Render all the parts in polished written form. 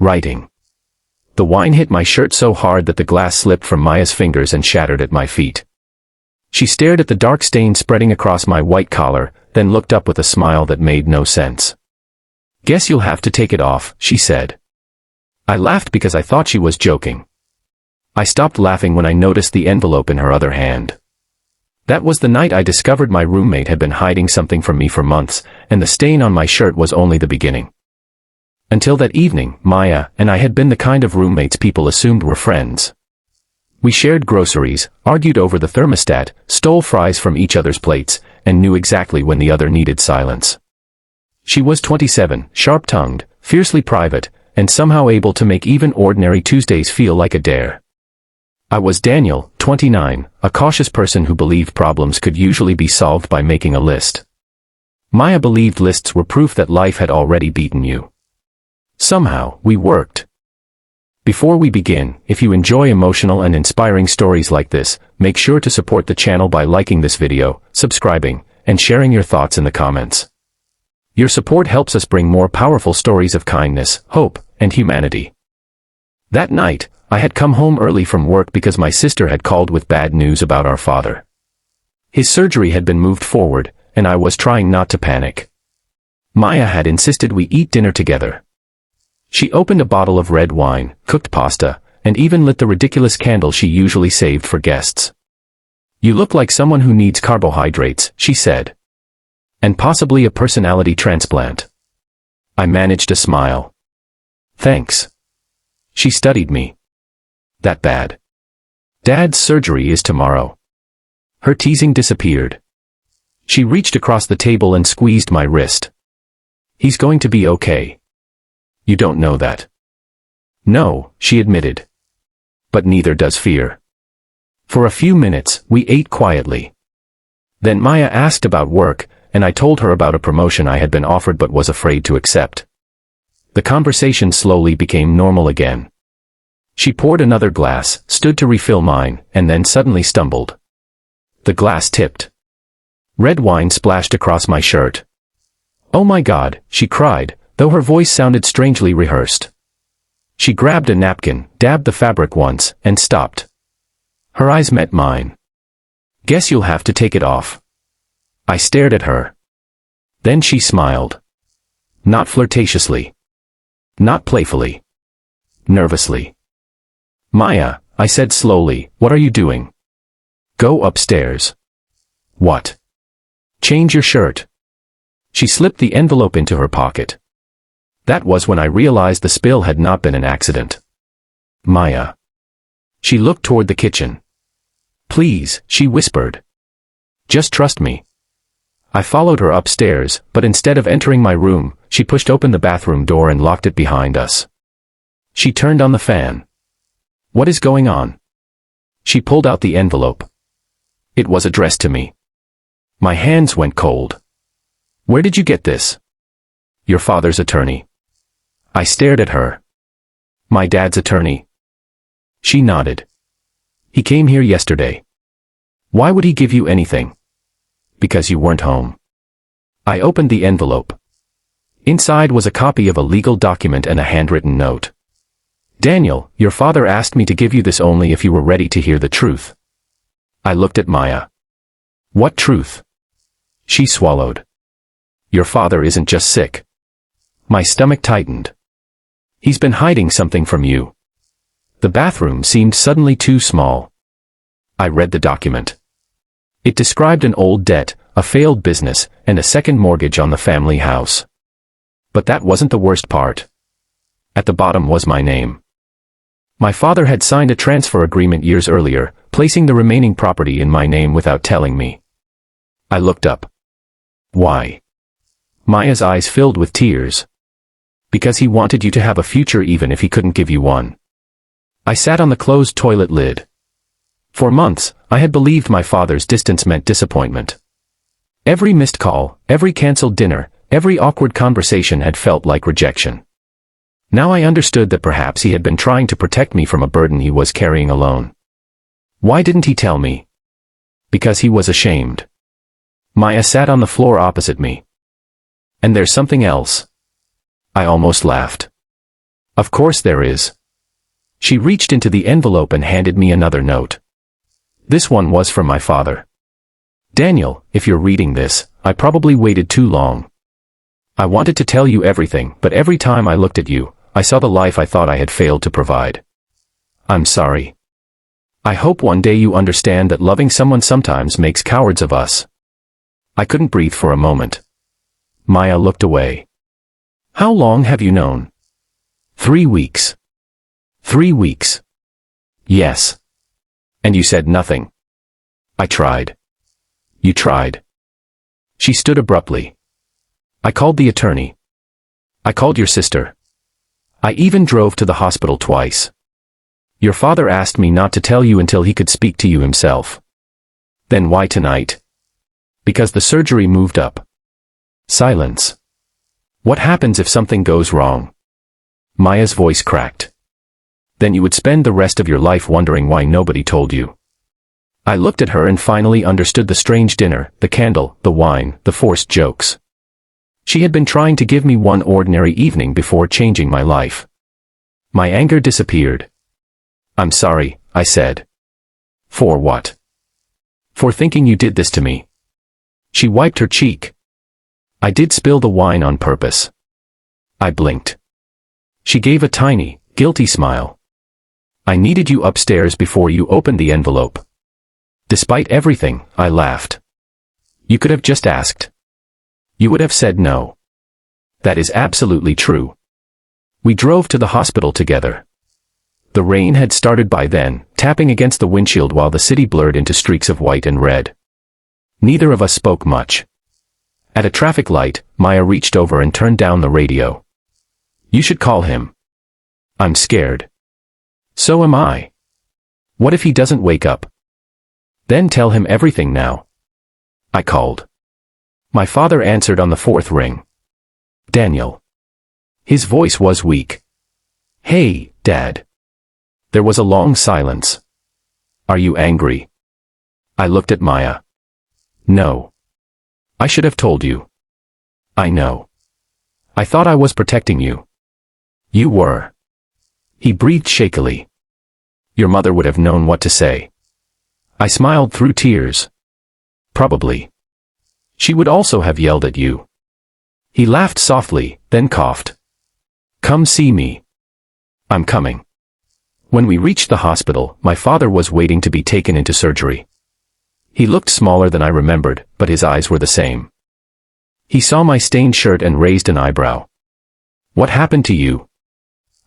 Writing. The wine hit my shirt so hard that the glass slipped from Maya's fingers and shattered at my feet. She stared at the dark stain spreading across my white collar, then looked up with a smile that made no sense. "Guess you'll have to take it off," she said. I laughed because I thought she was joking. I stopped laughing when I noticed the envelope in her other hand. That was the night I discovered my roommate had been hiding something from me for months, and the stain on my shirt was only the beginning. Until that evening, Maya and I had been the kind of roommates people assumed were friends. We shared groceries, argued over the thermostat, stole fries from each other's plates, and knew exactly when the other needed silence. She was 27, sharp-tongued, fiercely private, and somehow able to make even ordinary Tuesdays feel like a dare. I was Daniel, 29, a cautious person who believed problems could usually be solved by making a list. Maya believed lists were proof that life had already beaten you. Somehow, we worked. Before we begin, if you enjoy emotional and inspiring stories like this, make sure to support the channel by liking this video, subscribing, and sharing your thoughts in the comments. Your support helps us bring more powerful stories of kindness, hope, and humanity. That night, I had come home early from work because my sister had called with bad news about our father. His surgery had been moved forward, and I was trying not to panic. Maya had insisted we eat dinner together. She opened a bottle of red wine, cooked pasta, and even lit the ridiculous candle she usually saved for guests. "You look like someone who needs carbohydrates," she said. "And possibly a personality transplant." I managed a smile. "Thanks." She studied me. "That bad?" "Dad's surgery is tomorrow." Her teasing disappeared. She reached across the table and squeezed my wrist. "He's going to be okay." "You don't know that." "No," she admitted. "But neither does fear." For a few minutes, we ate quietly. Then Maya asked about work, and I told her about a promotion I had been offered but was afraid to accept. The conversation slowly became normal again. She poured another glass, stood to refill mine, and then suddenly stumbled. The glass tipped. Red wine splashed across my shirt. "Oh my God," she cried, though her voice sounded strangely rehearsed. She grabbed a napkin, dabbed the fabric once, and stopped. Her eyes met mine. "Guess you'll have to take it off." I stared at her. Then she smiled. Not flirtatiously. Not playfully. Nervously. "Maya," I said slowly, "what are you doing?" "Go upstairs." "What?" "Change your shirt." She slipped the envelope into her pocket. That was when I realized the spill had not been an accident. "Maya." She looked toward the kitchen. "Please," she whispered. "Just trust me." I followed her upstairs, but instead of entering my room, she pushed open the bathroom door and locked it behind us. She turned on the fan. "What is going on?" She pulled out the envelope. It was addressed to me. My hands went cold. "Where did you get this?" "Your father's attorney." I stared at her. "My dad's attorney?" She nodded. "He came here yesterday." "Why would he give you anything?" "Because you weren't home." I opened the envelope. Inside was a copy of a legal document and a handwritten note. "Daniel, your father asked me to give you this only if you were ready to hear the truth." I looked at Maya. "What truth?" She swallowed. "Your father isn't just sick." My stomach tightened. "He's been hiding something from you." The bathroom seemed suddenly too small. I read the document. It described an old debt, a failed business, and a second mortgage on the family house. But that wasn't the worst part. At the bottom was my name. My father had signed a transfer agreement years earlier, placing the remaining property in my name without telling me. I looked up. "Why?" Maya's eyes filled with tears. "Because he wanted you to have a future even if he couldn't give you one." I sat on the closed toilet lid. For months, I had believed my father's distance meant disappointment. Every missed call, every canceled dinner, every awkward conversation had felt like rejection. Now I understood that perhaps he had been trying to protect me from a burden he was carrying alone. Why didn't he tell me? Because he was ashamed. Maya sat on the floor opposite me. "And there's something else." I almost laughed. Of course there is. She reached into the envelope and handed me another note. This one was from my father. Daniel, if you're reading this, I probably waited too long. I wanted to tell you everything, but every time I looked at you, I saw the life I thought I had failed to provide. I'm sorry. I hope one day you understand that loving someone sometimes makes cowards of us. I couldn't breathe for a moment. Maya looked away. How long have you known? 3 weeks. 3 weeks. Yes. And you said nothing. I tried. You tried. She stood abruptly. I called the attorney. I called your sister. I even drove to the hospital twice. Your father asked me not to tell you until he could speak to you himself. Then why tonight? Because the surgery moved up. Silence. What happens if something goes wrong? Maya's voice cracked. Then you would spend the rest of your life wondering why nobody told you. I looked at her and finally understood the strange dinner, the candle, the wine, the forced jokes. She had been trying to give me one ordinary evening before changing my life. My anger disappeared. I'm sorry, I said. For what? For thinking you did this to me. She wiped her cheek. I did spill the wine on purpose. I blinked. She gave a tiny, guilty smile. I needed you upstairs before you opened the envelope. Despite everything, I laughed. You could have just asked. You would have said no. That is absolutely true. We drove to the hospital together. The rain had started by then, tapping against the windshield while the city blurred into streaks of white and red. Neither of us spoke much. At a traffic light, Maya reached over and turned down the radio. You should call him. I'm scared. So am I. What if he doesn't wake up? Then tell him everything now. I called. My father answered on the 4th ring. Daniel. His voice was weak. Hey, Dad. There was a long silence. Are you angry? I looked at Maya. No. I should have told you. I know. I thought I was protecting you. You were. He breathed shakily. Your mother would have known what to say. I smiled through tears. Probably. She would also have yelled at you. He laughed softly, then coughed. Come see me. I'm coming. When we reached the hospital, my father was waiting to be taken into surgery. He looked smaller than I remembered, but his eyes were the same. He saw my stained shirt and raised an eyebrow. What happened to you?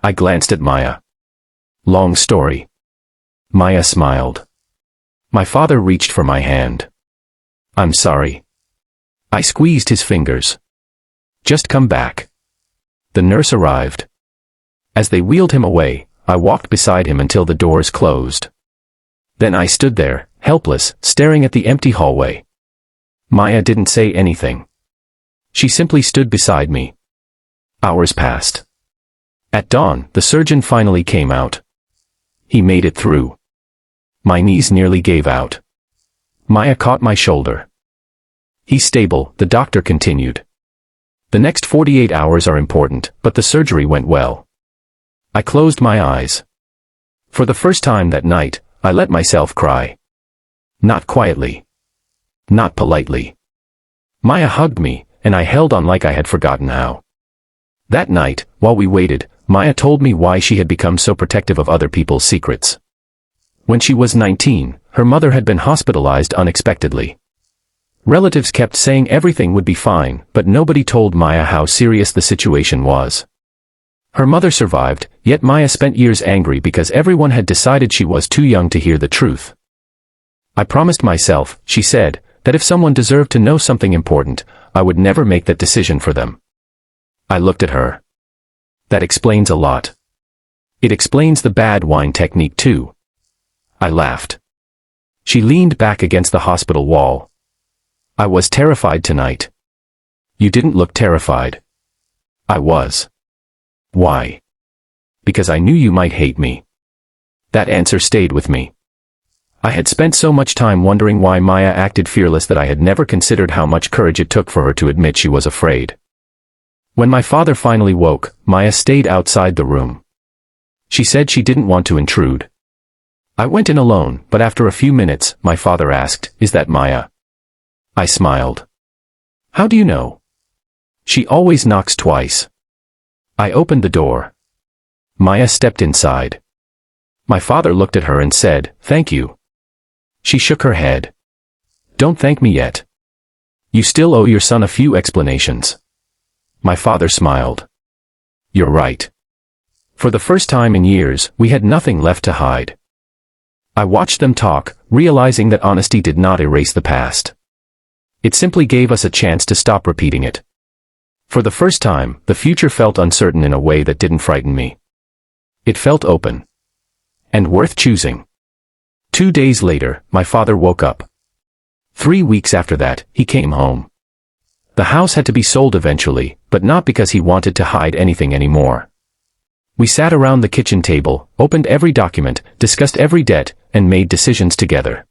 I glanced at Maya. Long story. Maya smiled. My father reached for my hand. I'm sorry. I squeezed his fingers. Just come back. The nurse arrived. As they wheeled him away, I walked beside him until the doors closed. Then I stood there, helpless, staring at the empty hallway. Maya didn't say anything. She simply stood beside me. Hours passed. At dawn, the surgeon finally came out. He made it through. My knees nearly gave out. Maya caught my shoulder. He's stable, the doctor continued. The next 48 hours are important, but the surgery went well. I closed my eyes. For the first time that night, I let myself cry. Not quietly. Not politely. Maya hugged me, and I held on like I had forgotten how. That night, while we waited, Maya told me why she had become so protective of other people's secrets. When she was 19, her mother had been hospitalized unexpectedly. Relatives kept saying everything would be fine, but nobody told Maya how serious the situation was. Her mother survived, yet Maya spent years angry because everyone had decided she was too young to hear the truth. I promised myself, she said, that if someone deserved to know something important, I would never make that decision for them. I looked at her. That explains a lot. It explains the bad wine technique too. I laughed. She leaned back against the hospital wall. I was terrified tonight. You didn't look terrified. I was. Why? Because I knew you might hate me. That answer stayed with me. I had spent so much time wondering why Maya acted fearless that I had never considered how much courage it took for her to admit she was afraid. When my father finally woke, Maya stayed outside the room. She said she didn't want to intrude. I went in alone, but after a few minutes, my father asked, "Is that Maya?" I smiled. "How do you know?" "She always knocks twice." I opened the door. Maya stepped inside. My father looked at her and said, "Thank you." She shook her head. "Don't thank me yet. You still owe your son a few explanations." My father smiled. "You're right." For the first time in years, we had nothing left to hide. I watched them talk, realizing that honesty did not erase the past. It simply gave us a chance to stop repeating it. For the first time, the future felt uncertain in a way that didn't frighten me. It felt open. And worth choosing. 2 days later, my father woke up. 3 weeks after that, he came home. The house had to be sold eventually, but not because he wanted to hide anything anymore. We sat around the kitchen table, opened every document, discussed every debt, and made decisions together.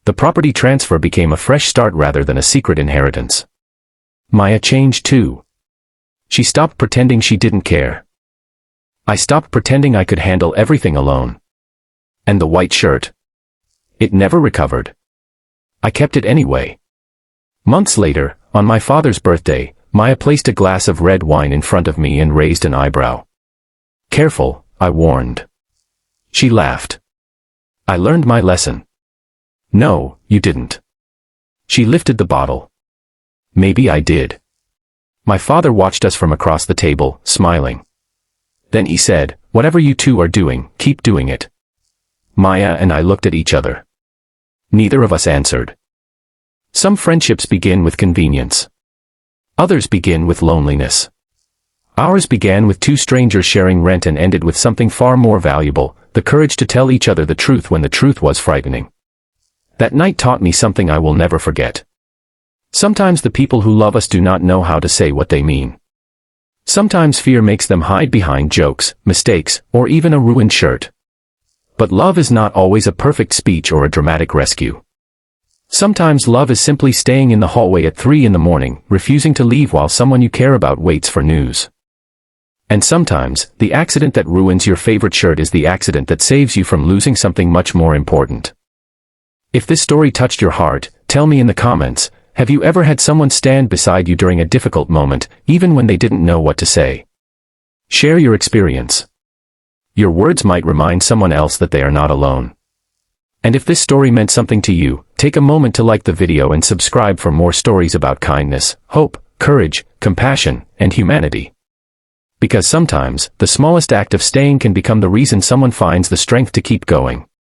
The property transfer became a fresh start rather than a secret inheritance. Maya changed too. She stopped pretending she didn't care. I stopped pretending I could handle everything alone. And the white shirt. It never recovered. I kept it anyway. Months later, on my father's birthday, Maya placed a glass of red wine in front of me and raised an eyebrow. "Careful," I warned. She laughed. "I learned my lesson." "No, you didn't." She lifted the bottle. "Maybe I did." My father watched us from across the table, smiling. Then he said, "Whatever you two are doing, keep doing it." Maya and I looked at each other. Neither of us answered. Some friendships begin with convenience. Others begin with loneliness. Ours began with two strangers sharing rent and ended with something far more valuable, the courage to tell each other the truth when the truth was frightening. That night taught me something I will never forget. Sometimes the people who love us do not know how to say what they mean. Sometimes fear makes them hide behind jokes, mistakes, or even a ruined shirt. But love is not always a perfect speech or a dramatic rescue. Sometimes love is simply staying in the hallway at 3 in the morning, refusing to leave while someone you care about waits for news. And sometimes, the accident that ruins your favorite shirt is the accident that saves you from losing something much more important. If this story touched your heart, tell me in the comments, have you ever had someone stand beside you during a difficult moment, even when they didn't know what to say? Share your experience. Your words might remind someone else that they are not alone. And if this story meant something to you, take a moment to like the video and subscribe for more stories about kindness, hope, courage, compassion, and humanity. Because sometimes, the smallest act of staying can become the reason someone finds the strength to keep going.